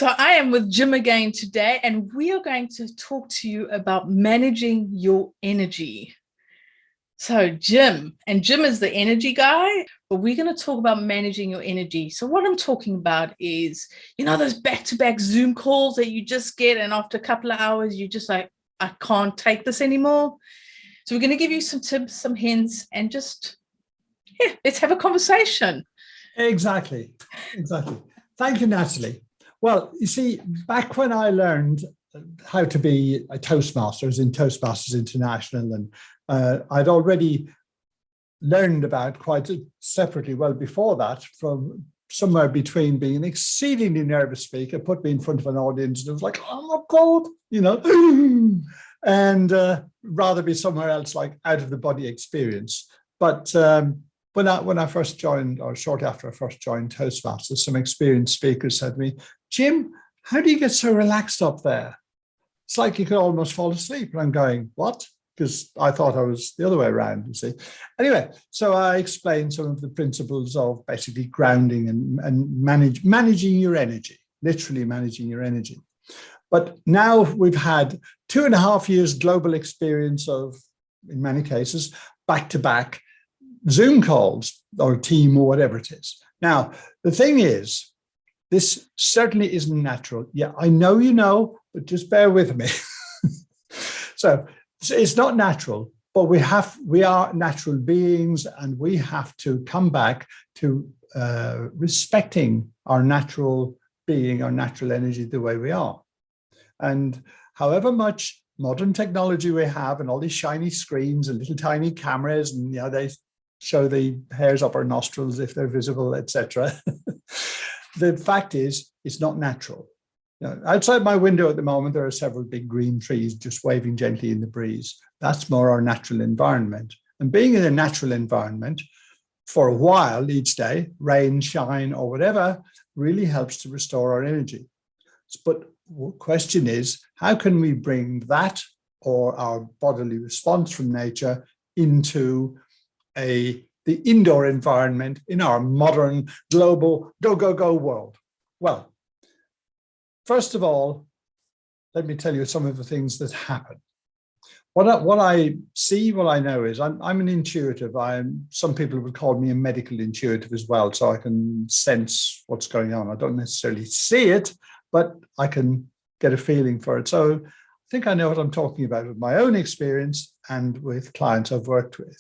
So I am with Jim again today, and we are going to talk to you about managing your energy. So Jim is the energy guy, but we're going to talk about managing your energy. So what I'm talking about is, those back-to-back Zoom calls that you just get, and after a couple of hours, you're just like, I can't take this anymore. So we're going to give you some tips, some hints, and just, let's have a conversation. Exactly. Thank you, Natalie. Well, you see, back when I learned how to be a Toastmasters in Toastmasters International, and I'd already learned about quite separately, well, before that, from somewhere between being an exceedingly nervous speaker, put me in front of an audience, and it was like, oh my God, and rather be somewhere else, like out of the body experience. But when I first joined, or shortly after I first joined Toastmasters, some experienced speakers said to me, Jim, how do you get so relaxed up there? It's like you could almost fall asleep. And I'm going, what? Because I thought I was the other way around, you see. Anyway, so I explained some of the principles of basically grounding and managing your energy, literally managing your energy. But now we've had 2.5 years global experience of, in many cases, back-to-back Zoom calls or team or whatever it is. Now, the thing is, this certainly isn't natural. Yeah, I know you know, but just bear with me. So it's not natural, but we are natural beings, and we have to come back to respecting our natural being, our natural energy, the way we are. And however much modern technology we have, and all these shiny screens and little tiny cameras, and they show the hairs up our nostrils if they're visible, etc. The fact is, it's not natural. Outside my window at the moment, there are several big green trees just waving gently in the breeze. That's more our natural environment. And being in a natural environment for a while each day, rain, shine, or whatever, really helps to restore our energy. But the question is, how can we bring that or our bodily response from nature into the indoor environment in our modern global go world? Well, first of all, let me tell you some of the things that happen. What I see, what I know is I'm an intuitive. Some people would call me a medical intuitive as well, so I can sense what's going on. I don't necessarily see it, but I can get a feeling for it. So I think I know what I'm talking about with my own experience and with clients I've worked with.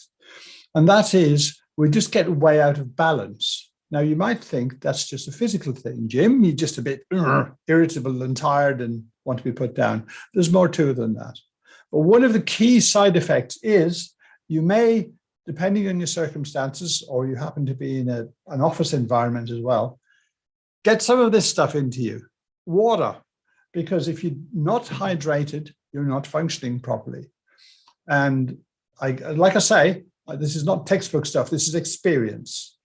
And that is, we just get way out of balance. Now, you might think that's just a physical thing. Jim, you're just a bit irritable and tired and want to be put down. There's more to it than that. But one of the key side effects is you may, depending on your circumstances, or you happen to be in an office environment as well, get some of this stuff into you. Water, because if you're not hydrated, you're not functioning properly. And like I say, this is not textbook stuff, this is experience.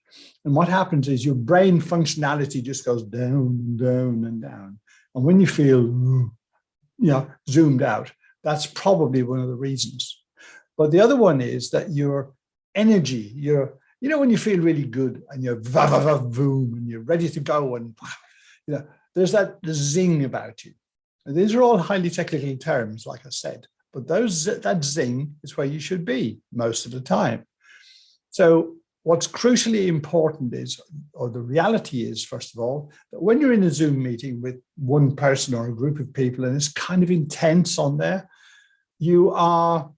And what happens is your brain functionality just goes down and down and down. And when you feel, zoomed out, that's probably one of the reasons. But the other one is that your energy, when you feel really good and you're voom and you're ready to go, and there's that zing about you. And these are all highly technical terms, like I said. But that zing is where you should be most of the time. So what's crucially important is, or the reality is, first of all, that when you're in a Zoom meeting with one person or a group of people, and it's kind of intense on there, you are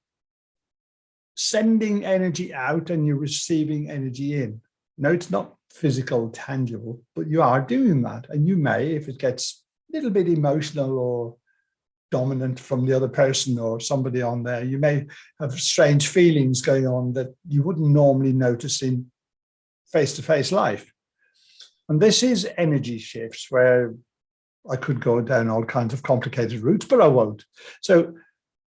sending energy out and you're receiving energy in. Now, it's not physical, tangible, but you are doing that. And you may, if it gets a little bit emotional or dominant from the other person or somebody on there, you may have strange feelings going on that you wouldn't normally notice in face-to-face life. And this is energy shifts, where I could go down all kinds of complicated routes, but I won't. So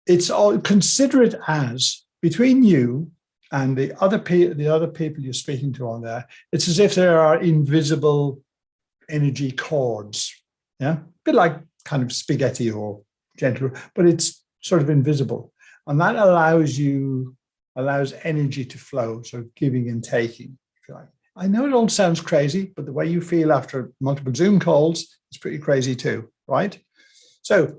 it's all, consider it as between you and the other people you're speaking to on there, it's as if there are invisible energy cords, a bit like kind of spaghetti or gentle, but it's sort of invisible. And that allows energy to flow, so giving and taking, if you like. I know it all sounds crazy, but the way you feel after multiple Zoom calls is pretty crazy too, right? So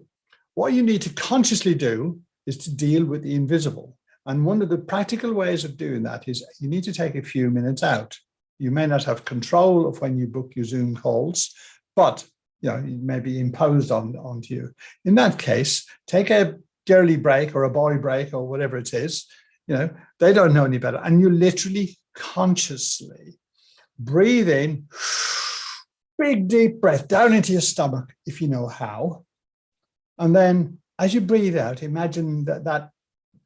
what you need to consciously do is to deal with the invisible. And one of the practical ways of doing that is you need to take a few minutes out. You may not have control of when you book your Zoom calls, but it may be imposed onto you. In that case, take a girly break or a boy break or whatever it is. They don't know any better. And you literally consciously breathe in, big deep breath down into your stomach, if you know how. And then as you breathe out, imagine that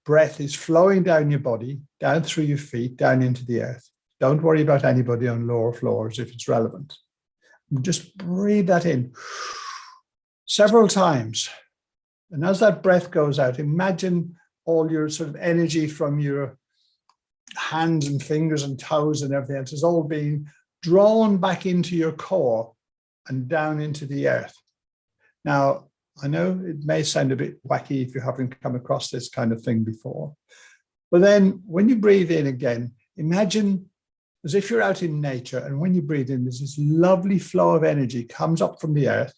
breath is flowing down your body, down through your feet, down into the earth. Don't worry about anybody on lower floors if it's relevant. Just breathe that in several times. And as that breath goes out, imagine all your sort of energy from your hands and fingers and toes and everything else is all being drawn back into your core and down into the earth. Now, I know it may sound a bit wacky if you haven't come across this kind of thing before, but then when you breathe in again, imagine as if you're out in nature, and when you breathe in, there's this lovely flow of energy comes up from the earth,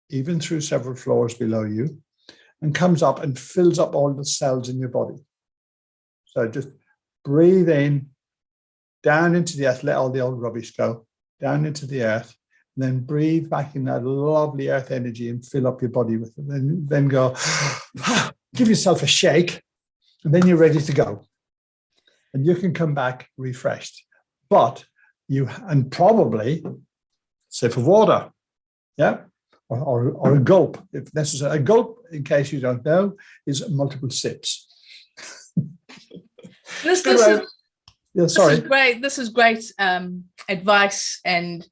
even through several floors below you, and comes up and fills up all the cells in your body. So just breathe in, down into the earth, let all the old rubbish go, down into the earth, and then breathe back in that lovely earth energy and fill up your body with it. And then go, give yourself a shake, and then you're ready to go. And you can come back refreshed. But and probably a sip of water, yeah, or a gulp, if necessary. A gulp, in case you don't know, is multiple sips. This is great advice and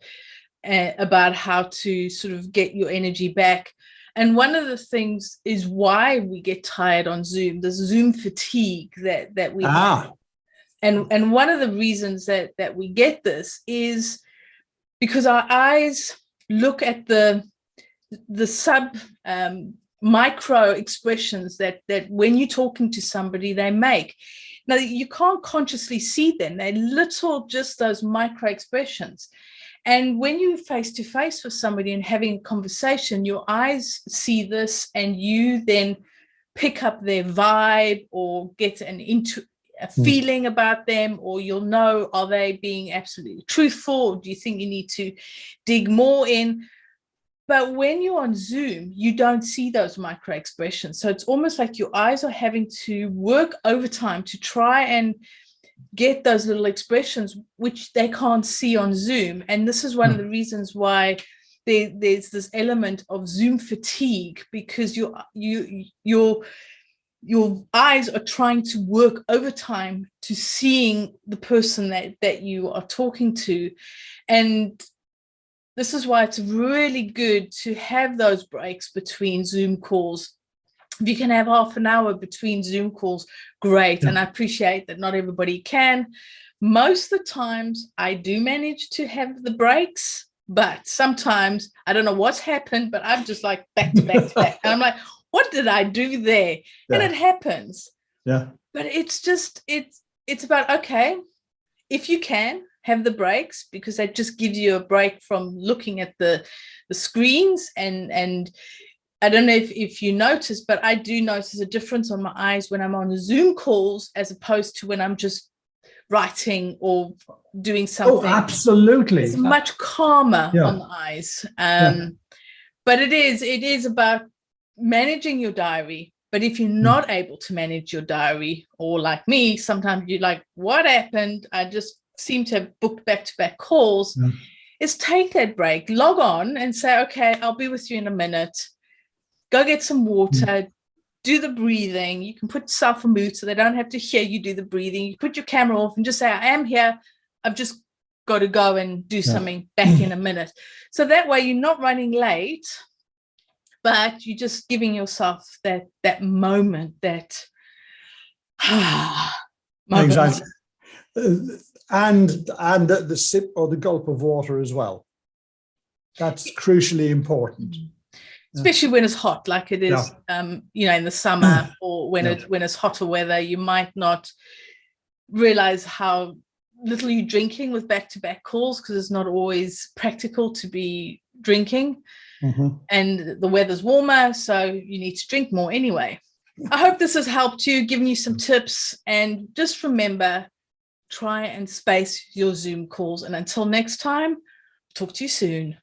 about how to sort of get your energy back. And one of the things is why we get tired on Zoom, the Zoom fatigue that we have. And one of the reasons that we get this is because our eyes look at the sub micro expressions that when you're talking to somebody, they make. Now, you can't consciously see them. They're little, just those micro expressions. And when you're face to face with somebody and having a conversation, your eyes see this, and you then pick up their vibe or get a feeling about them, or you'll know, are they being absolutely truthful, or do you think you need to dig more in? But when you're on Zoom, you don't see those micro expressions. So it's almost like your eyes are having to work overtime to try and get those little expressions, which they can't see on Zoom. And this is one of the reasons why there's this element of Zoom fatigue, because your eyes are trying to work overtime to seeing the person that you are talking to. And this is why it's really good to have those breaks between Zoom calls. If you can have half an hour between Zoom calls, great. And I appreciate that not everybody can. Most of the times I do manage to have the breaks, but sometimes I don't know what's happened, but I'm just like back to back to back. And I'm like, what did I do there? Yeah. And it happens. Yeah. But it's about, okay, if you can have the breaks, because that just gives you a break from looking at the screens. And I don't know if you notice, but I do notice a difference on my eyes when I'm on the Zoom calls as opposed to when I'm just writing or doing something. Oh, absolutely. It's much calmer on the eyes. But it is about managing your diary. But if you're not able to manage your diary, or like me, sometimes you're like, what happened? I just seem to have booked back-to-back calls. Is take that break, log on and say, okay, I'll be with you in a minute. Go get some water, do the breathing. You can put yourself on mute so they don't have to hear you do the breathing. You put your camera off and just say, I am here. I've just got to go and do something back in a minute. So that way you're not running late, but you're just giving yourself that moment, that moment. Exactly. And the sip or the gulp of water as well. That's crucially important. Especially when it's hot, like it is, in the summer, or when it's hotter weather, you might not realize how little you're drinking with back-to-back calls, because it's not always practical to be drinking. And the weather's warmer, so you need to drink more anyway. I hope this has helped you, given you some tips. And just remember, try and space your Zoom calls. And until next time, talk to you soon.